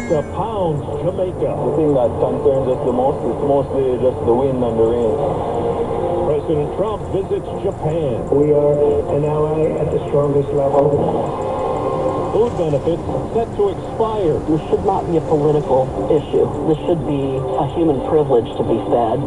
Jamaica pounds Jamaica. The thing that concerns us the most is mostly just the wind and the rain. President Trump visits Japan. We are an ally at the strongest level. Food benefits set to expire. This should not be a political issue. This should be a human privilege to be fed.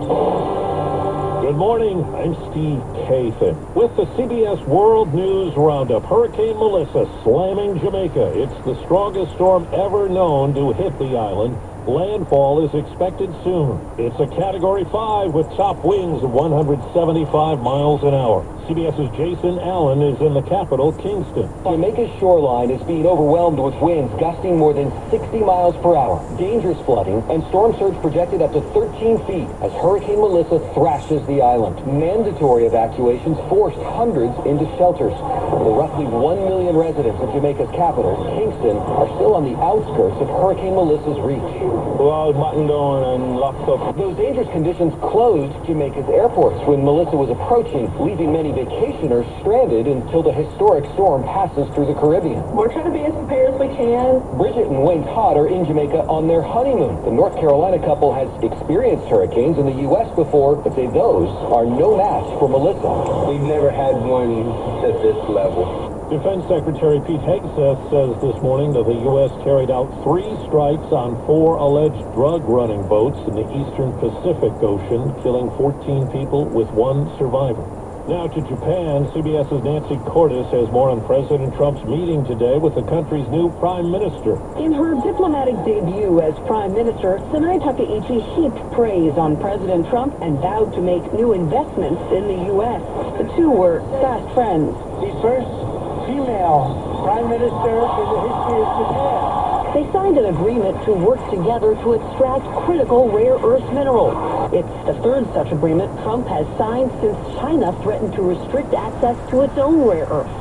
Good morning, I'm Steve Kathan. With the CBS World News Roundup, Hurricane Melissa slamming Jamaica. It's the strongest storm ever known to hit the island. Landfall is expected soon. It's a Category 5 with top winds of 175 miles an hour. CBS's Jason Allen is in the capital, Kingston. Jamaica's shoreline is being overwhelmed with winds gusting more than 60 miles per hour. Dangerous flooding and storm surge projected up to 13 feet as Hurricane Melissa thrashes the island. Mandatory evacuations forced hundreds into shelters. The roughly 1 million residents of Jamaica's capital, Kingston, are still on the outskirts of Hurricane Melissa's reach. We're all buttoned down and locked up. Those dangerous conditions closed Jamaica's airports when Melissa was approaching, leaving many vacationers stranded until the historic storm passes through the Caribbean. We're trying to be as prepared as we can. Bridget and Wayne Todd are in Jamaica on their honeymoon. The North Carolina couple has experienced hurricanes in the U.S. before, but say those are no match for Melissa. We've never had one at this level. Defense Secretary Pete Hegseth says this morning that the U.S. carried out 3 strikes on 4 alleged drug-running boats in the eastern Pacific Ocean, killing 14 people with 1 survivor. Now to Japan, CBS's Nancy Cordes has more on President Trump's meeting today with the country's new prime minister. In her diplomatic debut as prime minister, Sanai Takaichi heaped praise on President Trump and vowed to make new investments in the U.S. The two were fast friends. The first female prime minister in the history of Japan. They signed an agreement to work together to extract critical rare earth minerals. It's the 3rd such agreement Trump has signed since China threatened to restrict access to its own rare earths.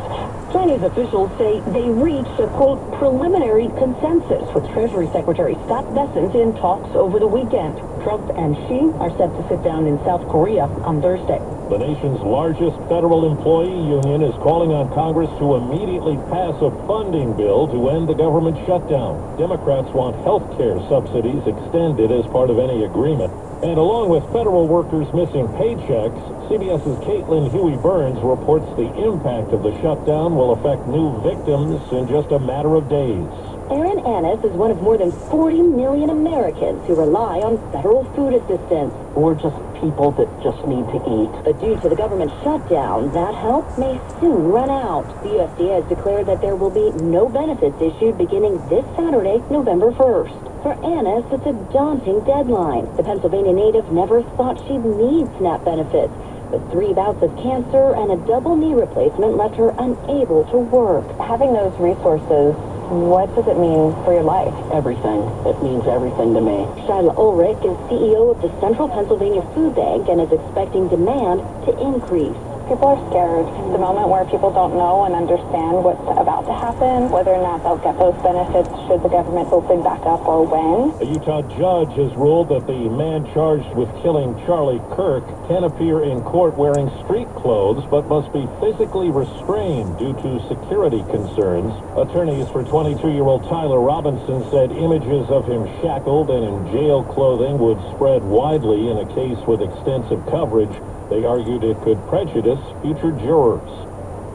Chinese officials say they reached a, quote, preliminary consensus with Treasury Secretary Scott Bessent in talks over the weekend. Trump and Xi are set to sit down in South Korea on Thursday. The nation's largest federal employee union is calling on Congress to immediately pass a funding bill to end the government shutdown. Democrats want health care subsidies extended as part of any agreement. And along with federal workers missing paychecks, CBS's Caitlin Huey-Burns reports the impact of the shutdown will affect new victims in just a matter of days. Aaron Annis is one of more than 40 million Americans who rely on federal food assistance. We're just people that just need to eat. But due to the government shutdown, that help may soon run out. The USDA has declared that there will be no benefits issued beginning this Saturday, November 1st. For Annis, it's a daunting deadline. The Pennsylvania native never thought she'd need SNAP benefits, but 3 bouts of cancer and a double knee replacement left her unable to work. Having those resources, what does it mean for your life? Everything. It means everything to me. Shyla Ulrich is CEO of the Central Pennsylvania Food Bank and is expecting demand to increase. People are scared. The moment where people don't know and understand what's about to happen, whether or not they'll get those benefits should the government open back up or when. A Utah judge has ruled that the man charged with killing Charlie Kirk can appear in court wearing street clothes but must be physically restrained due to security concerns. Attorneys for 22-year-old Tyler Robinson said images of him shackled and in jail clothing would spread widely in a case with extensive coverage. They argued it could prejudice future jurors.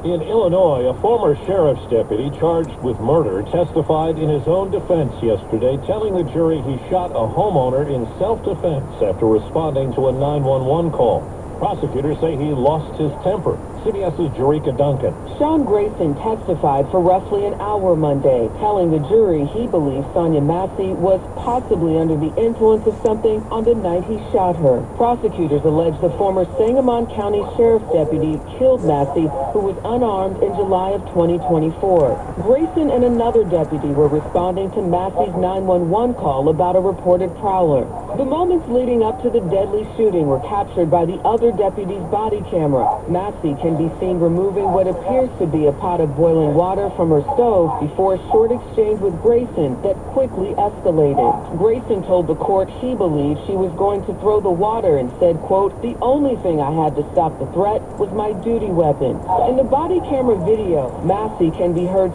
In Illinois, a former sheriff's deputy charged with murder testified in his own defense yesterday, telling the jury he shot a homeowner in self-defense after responding to a 911 call. Prosecutors say he lost his temper. CBS's Jerika Duncan. Sean Grayson testified for roughly an hour Monday, telling the jury he believes Sonia Massey was possibly under the influence of something on the night he shot her. Prosecutors allege the former Sangamon County Sheriff's deputy killed Massey, who was unarmed in July of 2024. Grayson and another deputy were responding to Massey's 911 call about a reported prowler. The moments leading up to the deadly shooting were captured by the other deputy's body camera. Massey can be seen removing what appears to be a pot of boiling water from her stove before a short exchange with Grayson that quickly escalated. Grayson told the court he believed she was going to throw the water and said, quote, "The only thing I had to stop the threat was my duty weapon." In the body camera video, Massey can be heard